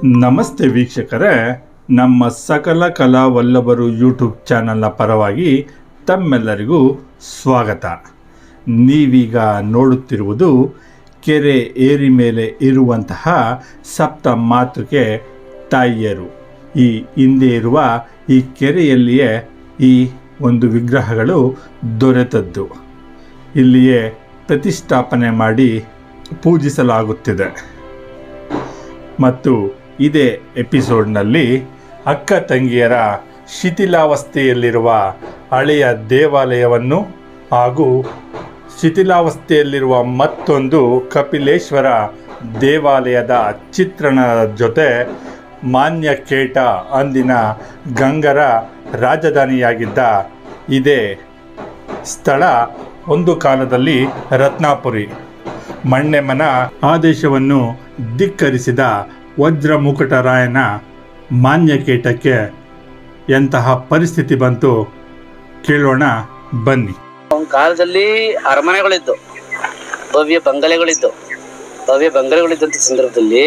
ನಮಸ್ತೆ ವೀಕ್ಷಕರೇ, ನಮ್ಮ ಸಕಲ ಕಲಾವಲ್ಲಭರು ಯೂಟ್ಯೂಬ್ ಚಾನಲ್ನ ಪರವಾಗಿ ತಮ್ಮೆಲ್ಲರಿಗೂ ಸ್ವಾಗತ. ನೀವೀಗ ನೋಡುತ್ತಿರುವುದು ಕೆರೆ ಏರಿ ಮೇಲೆ ಇರುವಂತಹ ಸಪ್ತ ಮಾತೃಕೆ ತಾಯಿಯರು. ಈ ಹಿಂದೆ ಇರುವ ಈ ಕೆರೆಯಲ್ಲಿಯೇ ಈ ಒಂದು ವಿಗ್ರಹಗಳು ದೊರೆತದ್ದು. ಇಲ್ಲಿಯೇ ಪ್ರತಿಷ್ಠಾಪನೆ ಮಾಡಿ ಪೂಜಿಸಲಾಗುತ್ತಿದೆ. ಮತ್ತು ಇದೇ ಎಪಿಸೋಡ್ನಲ್ಲಿ ಅಕ್ಕ ತಂಗಿಯರ ಶಿಥಿಲಾವಸ್ಥೆಯಲ್ಲಿರುವ ಹಳೆಯ ದೇವಾಲಯವನ್ನು ಹಾಗೂ ಶಿಥಿಲಾವಸ್ಥೆಯಲ್ಲಿರುವ ಮತ್ತೊಂದು ಕಪಿಲೇಶ್ವರ ದೇವಾಲಯದ ಚಿತ್ರಣದ ಜೊತೆ ಮಾನ್ಯಕೇಟ ಅಂದಿನ ಗಂಗರ ರಾಜಧಾನಿಯಾಗಿದ್ದ ಇದೇ ಸ್ಥಳ ಒಂದು ಕಾಲದಲ್ಲಿ ರತ್ನಾಪುರಿ. ಮಣ್ಣೆಮ್ಮನ ಆದೇಶವನ್ನು ಧಿಕ್ಕರಿಸಿದ ವಜ್ರಮುಕುಟರಾಯನ ಮಾನ್ಯಕೇಟಕ್ಕೆ ಎಂತಹ ಪರಿಸ್ಥಿತಿ ಬಂತು ಕೇಳೋಣ ಬನ್ನಿ. ಅವನ ಕಾಲದಲ್ಲಿ ಅರಮನೆಗಳಿದ್ದು, ಭವ್ಯ ಬಂಗಲೆಗಳಿದ್ದಂಥ ಸಂದರ್ಭದಲ್ಲಿ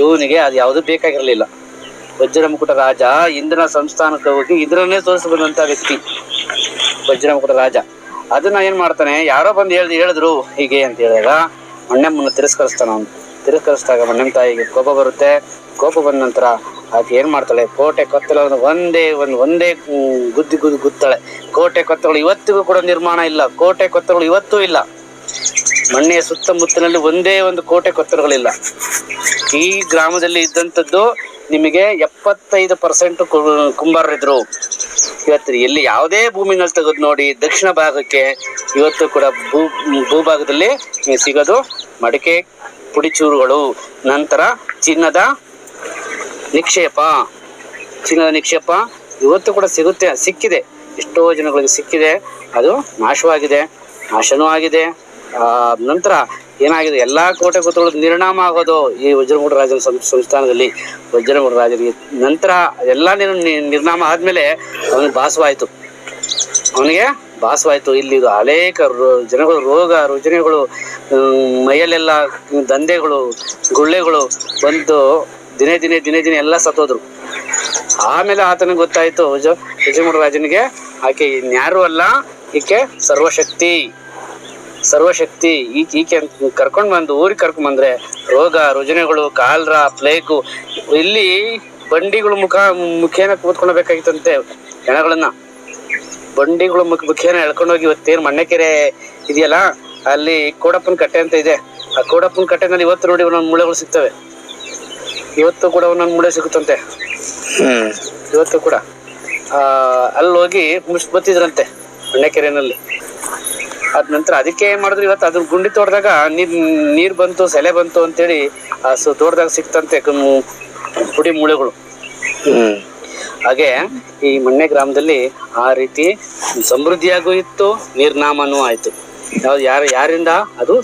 ಇವನಿಗೆ ಅದು ಯಾವುದೂ ಬೇಕಾಗಿರಲಿಲ್ಲ. ವಜ್ರಮುಕುಟ ರಾಜ ಇಂದ್ರನ ಸಂಸ್ಥಾನಕ್ಕೆ ಹೋಗಿ ಇಂದ್ರನ್ನೇ ತೋರಿಸಿ ಬಂದಂಥ ವ್ಯಕ್ತಿ ವಜ್ರಮುಕುಟ ರಾಜ. ಅದನ್ನ ಏನ್ ಮಾಡ್ತಾನೆ, ಯಾರೋ ಬಂದು ಹೇಳಿದ್ರು ಹೀಗೆ ಅಂತ ಹೇಳಿದಾಗ ಮಣ್ಣೆಮ್ಮನ ತಿರಸ್ಕರಿಸಿದಾಗ ಮಣ್ಣೆಮ್ಮ ತಾಯಿಗೆ ಕೋಪ ಬರುತ್ತೆ. ಕೋಪ ಬಂದ ನಂತರ ಆಕೆ ಏನ್ ಮಾಡ್ತಾಳೆ, ಕೋಟೆ ಕೊತ್ತಲವನ್ನು ಒಂದೇ ಗುತ್ತಾಳೆ. ಕೋಟೆ ಕೊತ್ತಗಳು ಇವತ್ತಿಗೂ ಕೂಡ ನಿರ್ಮಾಣ ಇಲ್ಲ. ಕೋಟೆ ಕೊತ್ತಗಳು ಇವತ್ತೂ ಇಲ್ಲ. ಮಣ್ಣೆಯ ಸುತ್ತಮುತ್ತಲಿನಲ್ಲಿ ಒಂದೇ ಒಂದು ಕೋಟೆ ಕೊತ್ತಲುಗಳಿಲ್ಲ. ಈ ಗ್ರಾಮದಲ್ಲಿ ಇದ್ದಂಥದ್ದು ನಿಮಗೆ 75% ಕುಂಬಾರರಿದ್ರು. ಇವತ್ತು ಎಲ್ಲಿ ಯಾವುದೇ ಭೂಮಿನಲ್ಲಿ ತೆಗೆದು ನೋಡಿ, ದಕ್ಷಿಣ ಭಾಗಕ್ಕೆ ಇವತ್ತು ಕೂಡ ಭೂಭಾಗದಲ್ಲಿ ಸಿಗೋದು ಮಡಿಕೆ ಪುಡಿಚೂರುಗಳು, ನಂತರ ಚಿನ್ನದ ನಿಕ್ಷೇಪ ಇವತ್ತು ಕೂಡ ಸಿಕ್ಕಿದೆ. ಎಷ್ಟೋ ಜನಗಳಿಗೆ ಸಿಕ್ಕಿದೆ. ಅದು ನಾಶನೂ ಆಗಿದೆ. ನಂತರ ಏನಾಗಿದೆ, ಎಲ್ಲಾ ಕೋಟೆ ಕೊತ್ತಗಳು ನಿರ್ನಾಮ ಆಗೋದು ಈ ವಜ್ರಮುಕುಟ ರಾಜನ ಸಂಸ್ಥಾನದಲ್ಲಿ. ವಜ್ರಮುಕುಟ ರಾಜನಿಗೆ ನಂತರ ಎಲ್ಲ ನಿರ್ನಾಮ ಆದ್ಮೇಲೆ ಅವನಿಗೆ ಭಾಸವಾಯಿತು. ಇಲ್ಲಿ ಅನೇಕ ಜನಗಳು ರೋಗ ರುಜಿನಗಳು, ಮೈಯಲ್ಲೆಲ್ಲ ದಂಧೆಗಳು, ಗುಳ್ಳೆಗಳು ಬಂದು ದಿನೇ ದಿನೇ ಎಲ್ಲ ಸತ್ತೋದ್ರು. ಆಮೇಲೆ ಆತನಿಗೆ ಗೊತ್ತಾಯ್ತು, ವಜ್ರಮುಕುಟ ರಾಜನಿಗೆ ಆಕೆ ಇನ್ಯಾರು ಅಲ್ಲ, ಈಕೆ ಸರ್ವಶಕ್ತಿ. ಈಕೆ ಊರಿಗೆ ಕರ್ಕೊಂಡ್ ಬಂದ್ರೆ ರೋಗ ರುಜಿನಗಳು, ಕಾಲ್ರ, ಪ್ಲೇಗು, ಇಲ್ಲಿ ಬಂಡಿಗಳು ಮುಖೇನ ಕೂತ್ಕೊಳ್ಬೇಕಾಗಿತ್ತಂತೆ. ಹೆಣಗಳನ್ನ ಬಂಡಿಗಳು ಮುಖೇನ ಎಳ್ಕೊಂಡೋಗಿ ಇವತ್ತೇನು ಮಣ್ಣೆಕೆರೆ ಇದೆಯಲ್ಲ, ಅಲ್ಲಿ ಕೋಡಪ್ಪನ ಕಟ್ಟೆ ಅಂತ ಇದೆ. ಆ ಕೋಡಪ್ಪನ ಕಟ್ಟೆನಲ್ಲಿ ಇವತ್ತು ನೋಡಿ ಒಂದೊಂದು ಮೂಳೆಗಳು ಸಿಗ್ತವೆ. ಇವತ್ತು ಕೂಡ ಒಂದೊಂದು ಮೂಳೆ ಸಿಗುತ್ತಂತೆ. ಇವತ್ತು ಕೂಡ ಅಲ್ಲಿ ಹೋಗಿ ಬತ್ತಿದ್ರಂತೆ ಮಣ್ಣೆಕೆರೆನಲ್ಲಿ. ಅದ ನಂತರ ಅದಕ್ಕೆ ಏನ್ ಮಾಡಿದ್ರು, ಇವತ್ತು ಅದ್ರ ಗುಂಡಿ ತೋಟದಾಗ ನೀರ್ ಬಂತು, ಸೆಲೆ ಬಂತು ಅಂತೇಳಿ ತೋಟದಾಗ ಸಿಕ್ತಂತೆ ಪುಡಿ ಮೂಳೆಗಳು. ಹಾಗೆ ಈ ಮಣ್ಣೆ ಗ್ರಾಮದಲ್ಲಿ ಆ ರೀತಿ ಸಮೃದ್ಧಿಯಾಗೂ ಇತ್ತು, ನಿರ್ನಾಮನೂ ಆಯ್ತು. ಯಾರಿಂದ? ಅದು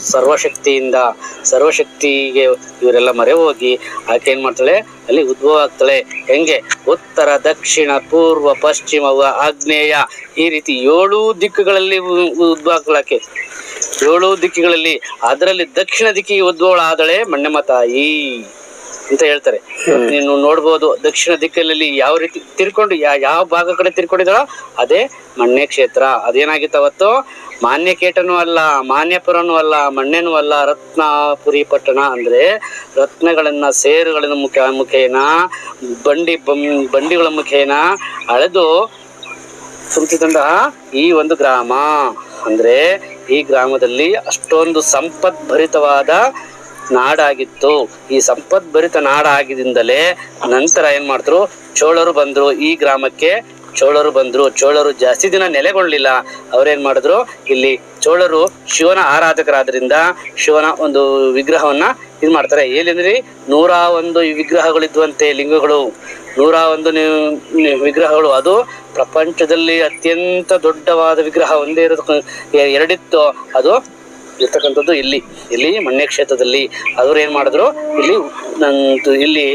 ಸರ್ವಶಕ್ತಿಗೆ ಇವರೆಲ್ಲ ಮೊರೆ ಹೋಗಿ ಆಕೆ ಏನ್ ಮಾಡ್ತಾಳೆ, ಅಲ್ಲಿ ಉದ್ಭವ ಆಗ್ತಾಳೆ. ಹೆಂಗೆ? ಉತ್ತರ, ದಕ್ಷಿಣ, ಪೂರ್ವ, ಪಶ್ಚಿಮ, ಆಗ್ನೇಯ, ಈ ರೀತಿ 7 ದಿಕ್ಕುಗಳಲ್ಲಿ ಉದ್ಭವ ಆಗ್ತಾಳಾಕೆ. 7 ದಿಕ್ಕುಗಳಲ್ಲಿ. ಅದರಲ್ಲಿ ದಕ್ಷಿಣ ದಿಕ್ಕಿಗೆ ಉದ್ಭವಳಾದಳೆ ಮಣ್ಣೆಮ್ಮ ತಾಯಿ ಅಂತ ಹೇಳ್ತಾರೆ. ನೀನು ನೋಡ್ಬೋದು, ದಕ್ಷಿಣ ದಿಕ್ಕಲ್ಲಿ ಯಾವ ರೀತಿ ತಿರ್ಕೊಂಡು ಯಾವ ಭಾಗ ಕಡೆ ತಿರ್ಕೊಂಡಿದ್ದಾಳೋ ಅದೇ ಮಣ್ಣೆ ಕ್ಷೇತ್ರ. ಅದೇನಾಗಿತ್ತು ಅವತ್ತು? ಮಾನ್ಯಕೇಟನೂ ಅಲ್ಲ, ಮಾನ್ಯಪುರನೂ ಅಲ್ಲ, ಮಣ್ಣೆನೂ ಅಲ್ಲ, ರತ್ನಾಪುರಿ ಪಟ್ಟಣ. ಅಂದ್ರೆ ರತ್ನಗಳನ್ನ, ಸೇರುಗಳನ್ನ ಮುಖೇನ ಬಂಡಿಗಳ ಮುಖೇನ ಅಳೆದು ತುಂಬಿದಂತಹ ಈ ಒಂದು ಗ್ರಾಮ. ಅಂದ್ರೆ ಈ ಗ್ರಾಮದಲ್ಲಿ ಅಷ್ಟೊಂದು ಸಂಪದ್ಭರಿತವಾದ ನಾಡಾಗಿತ್ತು. ಈ ಸಂಪದ್ಭರಿತ ನಾಡಾಗಿದಿಂದಲೇ ನಂತರ ಏನ್ ಮಾಡ್ತರು, ಚೋಳರು ಬಂದ್ರು ಈ ಗ್ರಾಮಕ್ಕೆ. ಚೋಳರು ಜಾಸ್ತಿ ದಿನ ನೆಲೆಗೊಳ್ಳಲಿಲ್ಲ. ಅವ್ರೇನ್ ಮಾಡಿದ್ರು, ಇಲ್ಲಿ ಚೋಳರು ಶಿವನ ಆರಾಧಕರಾದ್ರಿಂದ ಶಿವನ ಒಂದು ವಿಗ್ರಹವನ್ನ ಇದು ಮಾಡ್ತಾರೆ. ಏನಂದ್ರಿ, 101 ವಿಗ್ರಹಗಳಿದ್ವಂತೆ, ಲಿಂಗಗಳು. 101 ವಿಗ್ರಹಗಳು. ಅದು ಪ್ರಪಂಚದಲ್ಲಿ ಅತ್ಯಂತ ದೊಡ್ಡವಾದ ವಿಗ್ರಹ ಒಂದೇ ಇರೋದು, ಎರಡಿತ್ತು. ಅದು ಇರ್ತಕ್ಕಂಥದ್ದು ಇಲ್ಲಿ ಮಣ್ಣೆ ಕ್ಷೇತ್ರದಲ್ಲಿ. ಅವ್ರು ಏನ್ ಮಾಡಿದ್ರು, ಇಲ್ಲಿ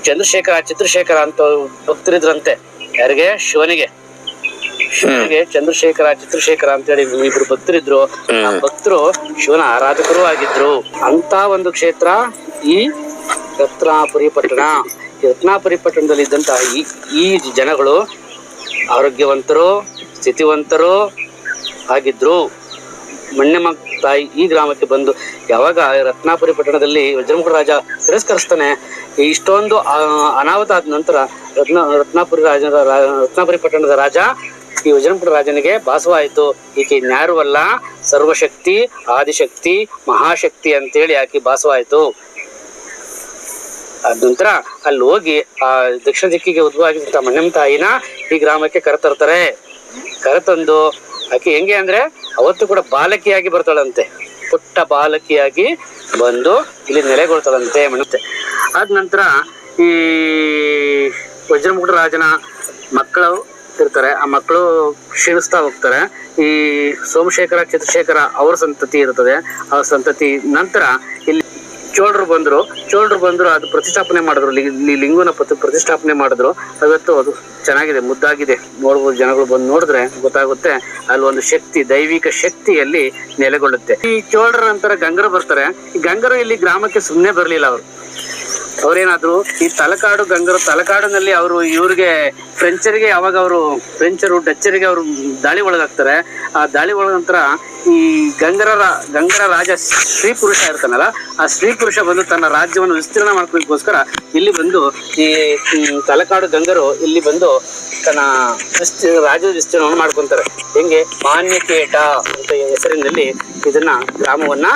ಚಿತ್ರಶೇಖರ ಅಂತ ಭಕ್ತರಿದ್ರಂತೆ. ಯಾರಿಗೆ? ಶಿವನಿಗೆ ಚಿತ್ರಶೇಖರ ಅಂತೇಳಿ ಇಬ್ರು ಭಕ್ತರಿದ್ರು. ಆ ಭಕ್ತರು ಶಿವನ ಆರಾಧಕರು ಆಗಿದ್ರು. ಅಂತ ಒಂದು ಕ್ಷೇತ್ರ ಈ ರತ್ನಾಪುರಿ ಪಟ್ಟಣ. ರತ್ನಾಪುರಿ ಪಟ್ಟಣದಲ್ಲಿ ಇದ್ದಂತಹ ಈ ಜನಗಳು ಆರೋಗ್ಯವಂತರು, ಸ್ಥಿತಿವಂತರು ಆಗಿದ್ರು. ಮಣ್ಣಮ್ಮ ತಾಯಿ ಈ ಗ್ರಾಮಕ್ಕೆ ಬಂದು ಯಾವಾಗ ರತ್ನಾಪುರಿ ಪಟ್ಟಣದಲ್ಲಿ ವಜ್ರಮುಖ ರಾಜ ತಿರಸ್ಕರಿಸ್ತಾನೆ, ಇಷ್ಟೊಂದು ಅನಾಹುತ ಆದ ನಂತರ ರತ್ನಾಪುರಿ ಪಟ್ಟಣದ ರಾಜ ಈ ವಜ್ರಮುಖ ರಾಜನಿಗೆ ಭಾಸವಾಯಿತು, ಈಕೆ ಇನ್ಯಾರು ಅಲ್ಲ, ಸರ್ವಶಕ್ತಿ, ಆದಿಶಕ್ತಿ, ಮಹಾಶಕ್ತಿ ಅಂತೇಳಿ ಆಕೆ ಭಾಸವಾಯಿತು. ಅದ ನಂತರ ಅಲ್ಲಿ ಹೋಗಿ ಆ ದಕ್ಷಿಣ ದಿಕ್ಕಿಗೆ ಉದ್ಭವ ಆಗಿದ್ದಂತ ಮಣ್ಣಮ್ಮ ತಾಯಿನ ಈ ಗ್ರಾಮಕ್ಕೆ ಕರೆತರ್ತಾರೆ. ಕರೆತಂದು ಆಕೆ ಹೆಂಗೆ ಅಂದ್ರೆ ಅವತ್ತು ಕೂಡ ಬಾಲಕಿಯಾಗಿ ಬರ್ತಾಳಂತೆ, ಪುಟ್ಟ ಬಾಲಕಿಯಾಗಿ ಬಂದು ಇಲ್ಲಿ ನೆಲೆಗೊಳ್ತಾಳಂತೆ ಮಣ್ಣತ್ತೆ. ಆದ ನಂತರ ಈ ವಜ್ರಮುಖ ರಾಜನ ಮಕ್ಕಳು ಇರ್ತಾರೆ, ಆ ಮಕ್ಕಳು ಕ್ಷೀಣಿಸ್ತಾ ಹೋಗ್ತಾರೆ. ಈ ಸೋಮಶೇಖರ, ಚಂದ್ರಶೇಖರ ಅವ್ರ ಸಂತತಿ ಇರ್ತದೆ. ಆ ಸಂತತಿ ನಂತರ ಇಲ್ಲಿ ಚೋಳರು ಬಂದ್ರು, ಅದು ಪ್ರತಿಷ್ಠಾಪನೆ ಮಾಡಿದ್ರು, ಲಿಂಗುನ ಪ್ರತಿಷ್ಠಾಪನೆ ಮಾಡಿದ್ರು. ಇವತ್ತು ಅದು ಚೆನ್ನಾಗಿದೆ, ಮುದ್ದಾಗಿದೆ, ನೋಡ್ಬೋದು. ಜನಗಳು ಬಂದು ನೋಡಿದ್ರೆ ಗೊತ್ತಾಗುತ್ತೆ, ಅಲ್ಲಿ ಒಂದು ಶಕ್ತಿ, ದೈವಿಕ ಶಕ್ತಿಯಲ್ಲಿ ನೆಲೆಗೊಳ್ಳುತ್ತೆ. ಈ ಚೋಳರ ನಂತರ ಗಂಗರು ಬರ್ತಾರೆ. ಈ ಗಂಗರು ಇಲ್ಲಿ ಗ್ರಾಮಕ್ಕೆ ಸುಮ್ಮನೆ ಬರ್ಲಿಲ್ಲ. ಅವ್ರೇನಾದ್ರು ಈ ತಲಕಾಡಿನಲ್ಲಿ ಅವರು ಇವ್ರಿಗೆ ಫ್ರೆಂಚರಿಗೆ ಯಾವಾಗ ಫ್ರೆಂಚರು ಡಚ್ಚರಿಗೆ ಅವರು ದಾಳಿ ಒಳಗಾಗ್ತಾರೆ. ಆ ದಾಳಿ ಒಳಗ ನಂತರ ಈ ಗಂಗರ ರಾಜ ಸ್ತ್ರೀ ಪುರುಷ ಇರ್ತಾನಲ್ಲ, ಆ ಸ್ತ್ರೀ ಪುರುಷ ಬಂದು ತನ್ನ ರಾಜ್ಯವನ್ನು ವಿಸ್ತೀರ್ಣ ಮಾಡ್ಕೊಳ್ಳೋಕ್ಕೋಸ್ಕರ ಇಲ್ಲಿ ಬಂದು ಈ ತಲಕಾಡು ಗಂಗರು ಇಲ್ಲಿ ಬಂದು ತನ್ನ ರಾಜ್ಯದ ವಿಸ್ತೀರ್ಣವನ್ನು ಮಾಡ್ಕೊಂತಾರೆ. ಹೆಂಗೆ ಮಾನ್ಯಕೇಟ ಅಂತ ಹೆಸರಿನಲ್ಲಿ ಇದನ್ನ ಗ್ರಾಮವನ್ನ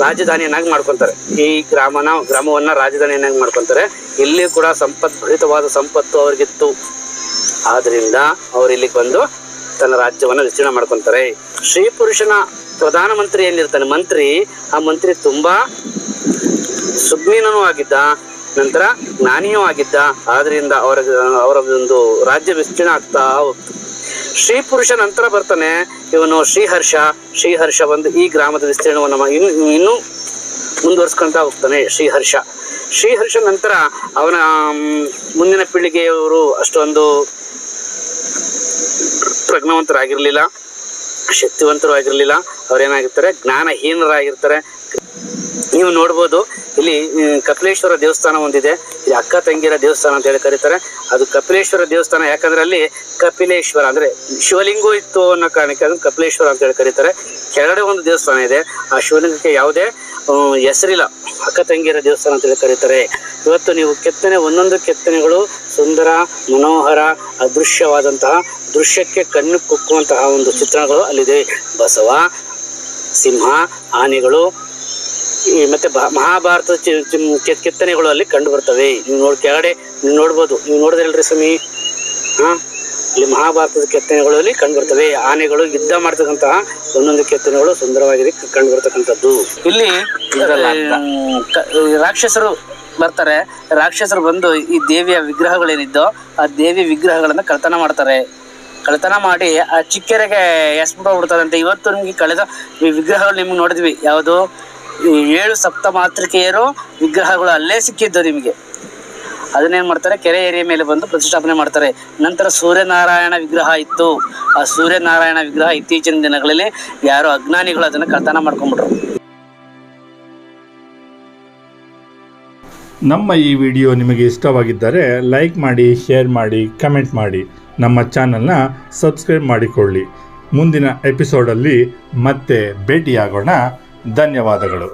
ರಾಜಧಾನಿಯನ್ನಾಗಿ ಮಾಡ್ಕೊಂತಾರೆ. ಈ ಗ್ರಾಮವನ್ನ ರಾಜಧಾನಿಯನ್ನಾಗಿ ಮಾಡ್ಕೊಂತಾರೆ. ಇಲ್ಲಿ ಕೂಡ ಭರಿತವಾದ ಸಂಪತ್ತು ಅವ್ರಿಗಿತ್ತು. ಆದ್ರಿಂದ ಅವ್ರು ಇಲ್ಲಿಗೆ ಬಂದು ತನ್ನ ರಾಜ್ಯವನ್ನ ವಿಸ್ತೀರ್ಣ ಮಾಡ್ಕೊಂತಾರೆ. ಶ್ರೀ ಪುರುಷನ ಪ್ರಧಾನಮಂತ್ರಿ ಏನಿರ್ತಾನೆ ಮಂತ್ರಿ, ಆ ಮಂತ್ರಿ ತುಂಬಾ ಸುಜ್ಞನೂ ಆಗಿದ್ದ, ನಂತರ ಜ್ಞಾನಿಯೂ ಆಗಿದ್ದ. ಆದ್ರಿಂದ ಅವರ ಒಂದು ರಾಜ್ಯ ವಿಸ್ತೀರ್ಣ ಆಗ್ತಾ ಹೋಗ್ತು. ಶ್ರೀ ಪುರುಷ ನಂತರ ಬರ್ತಾನೆ ಇವನು ಶ್ರೀಹರ್ಷ ಬಂದು ಈ ಗ್ರಾಮದ ವಿಸ್ತೀರ್ಣವನ್ನು ಇನ್ನೂ ಮುಂದುವರ್ಸ್ಕೊಂತ ಹೋಗ್ತಾನೆ. ಶ್ರೀಹರ್ಷ ನಂತರ ಅವನ ಮುಂದಿನ ಪೀಳಿಗೆಯವರು ಅಷ್ಟೊಂದು ಪ್ರಜ್ಞಾವಂತರಾಗಿರ್ಲಿಲ್ಲ, ಶಕ್ತಿವಂತರು ಆಗಿರ್ಲಿಲ್ಲ. ಅವ್ರೇನಾಗಿರ್ತಾರೆ, ಜ್ಞಾನಹೀನರಾಗಿರ್ತಾರೆ. ನೀವು ನೋಡ್ಬೋದು, ಇಲ್ಲಿ ಕಪಿಲೇಶ್ವರ ದೇವಸ್ಥಾನ ಒಂದಿದೆ. ಇಲ್ಲಿ ಅಕ್ಕ ತಂಗಿರ ದೇವಸ್ಥಾನ ಅಂತ ಹೇಳಿ ಕರೀತಾರೆ. ಅದು ಕಪಿಲೇಶ್ವರ ದೇವಸ್ಥಾನ ಯಾಕಂದ್ರೆ ಅಲ್ಲಿ ಕಪಿಲೇಶ್ವರ ಅಂದ್ರೆ ಶಿವಲಿಂಗ ಇತ್ತು ಅನ್ನೋ ಕಾರಣಕ್ಕೆ ಅದನ್ನು ಕಪಿಲೇಶ್ವರ ಅಂತ ಹೇಳಿ ಕರೀತಾರೆ. ಕೆಳಗಡೆ ಒಂದು ದೇವಸ್ಥಾನ ಇದೆ, ಆ ಶಿವಲಿಂಗಕ್ಕೆ ಯಾವುದೇ ಹೆಸರಿಲ್ಲ, ಅಕ್ಕ ತಂಗಿಯರ ದೇವಸ್ಥಾನ ಅಂತ ಹೇಳಿ ಕರೀತಾರೆ. ಇವತ್ತು ನೀವು ಒಂದೊಂದು ಕೆತ್ತನೆಗಳು ಸುಂದರ, ಮನೋಹರ, ಅದೃಶ್ಯವಾದಂತಹ, ದೃಶ್ಯಕ್ಕೆ ಕಣ್ಣು ಕುಕ್ಕುವಂತಹ ಒಂದು ಚಿತ್ರಣಗಳು ಅಲ್ಲಿದೆ. ಬಸವ, ಸಿಂಹ, ಆನೆಗಳು ಮತ್ತೆ ಮಹಾಭಾರತದ ಕೆತ್ತನೆಗಳು ಅಲ್ಲಿ ಕಂಡು ಬರ್ತವೆ. ನೀವು ಕೆಳಗಡೆ ನೀವು ನೋಡ್ಬೋದು, ನೀವು ನೋಡಿದ್ರಲ್ರಿ ಸ್ವಾಮಿ, ಇಲ್ಲಿ ಮಹಾಭಾರತದ ಕೆತ್ತನೆಗಳಲ್ಲಿ ಕಂಡು ಬರ್ತವೆ. ಆನೆಗಳು ಯುದ್ಧ ಮಾಡ್ತಕ್ಕಂತಹ ಒಂದೊಂದು ಕೆತ್ತನೆಗಳು ಸುಂದರವಾಗಿ ಕಂಡು ಬರ್ತಕ್ಕಂಥದ್ದು. ಇಲ್ಲಿ ರಾಕ್ಷಸರು ಬರ್ತಾರೆ. ರಾಕ್ಷಸರು ಬಂದು ಈ ದೇವಿಯ ವಿಗ್ರಹಗಳೇನಿದ್ದೋ ಆ ದೇವಿ ವಿಗ್ರಹಗಳನ್ನ ಕಳ್ತನ ಮಾಡಿ ಆ ಚಿಕ್ಕೆರೆಗೆ ಎಸ್ಬಿಟ್ಟೋಗ್ಬಿಡ್ತಾರಂತೆ. ಇವತ್ತು ನಿಮ್ಗೆ ಕಳೆದ ಈ ವಿಗ್ರಹಗಳು ನಿಮ್ಗೆ ನೋಡಿದ್ವಿ, ಯಾವುದು 7 ಸಪ್ತಮಾತೃಕೆಯರು ವಿಗ್ರಹಗಳು ಅಲ್ಲೇ ಸಿಕ್ಕಿದ್ದು ನಿಮಗೆ. ಅದನ್ನೇನು ಮಾಡ್ತಾರೆ, ಕೆರೆ ಏರಿಯ ಮೇಲೆ ಬಂದು ಪ್ರತಿಷ್ಠಾಪನೆ ಮಾಡ್ತಾರೆ. ನಂತರ ಸೂರ್ಯನಾರಾಯಣ ವಿಗ್ರಹ ಇತ್ತು. ಆ ಸೂರ್ಯನಾರಾಯಣ ವಿಗ್ರಹ ಇತ್ತೀಚಿನ ದಿನಗಳಲ್ಲಿ ಯಾರೋ ಅಜ್ಞಾನಿಗಳು ಅದನ್ನು ಕಳ್ತನ ಮಾಡ್ಕೊಂಡ್ಬಿಟ್ರು. ನಮ್ಮ ಈ ವಿಡಿಯೋ ನಿಮಗೆ ಇಷ್ಟವಾಗಿದ್ದರೆ ಲೈಕ್ ಮಾಡಿ, ಶೇರ್ ಮಾಡಿ, ಕಮೆಂಟ್ ಮಾಡಿ. ನಮ್ಮ ಚಾನಲ್ನ ಸಬ್ಸ್ಕ್ರೈಬ್ ಮಾಡಿಕೊಳ್ಳಿ. ಮುಂದಿನ ಎಪಿಸೋಡಲ್ಲಿ ಮತ್ತೆ ಭೇಟಿಯಾಗೋಣ. ಧನ್ಯವಾದಗಳು.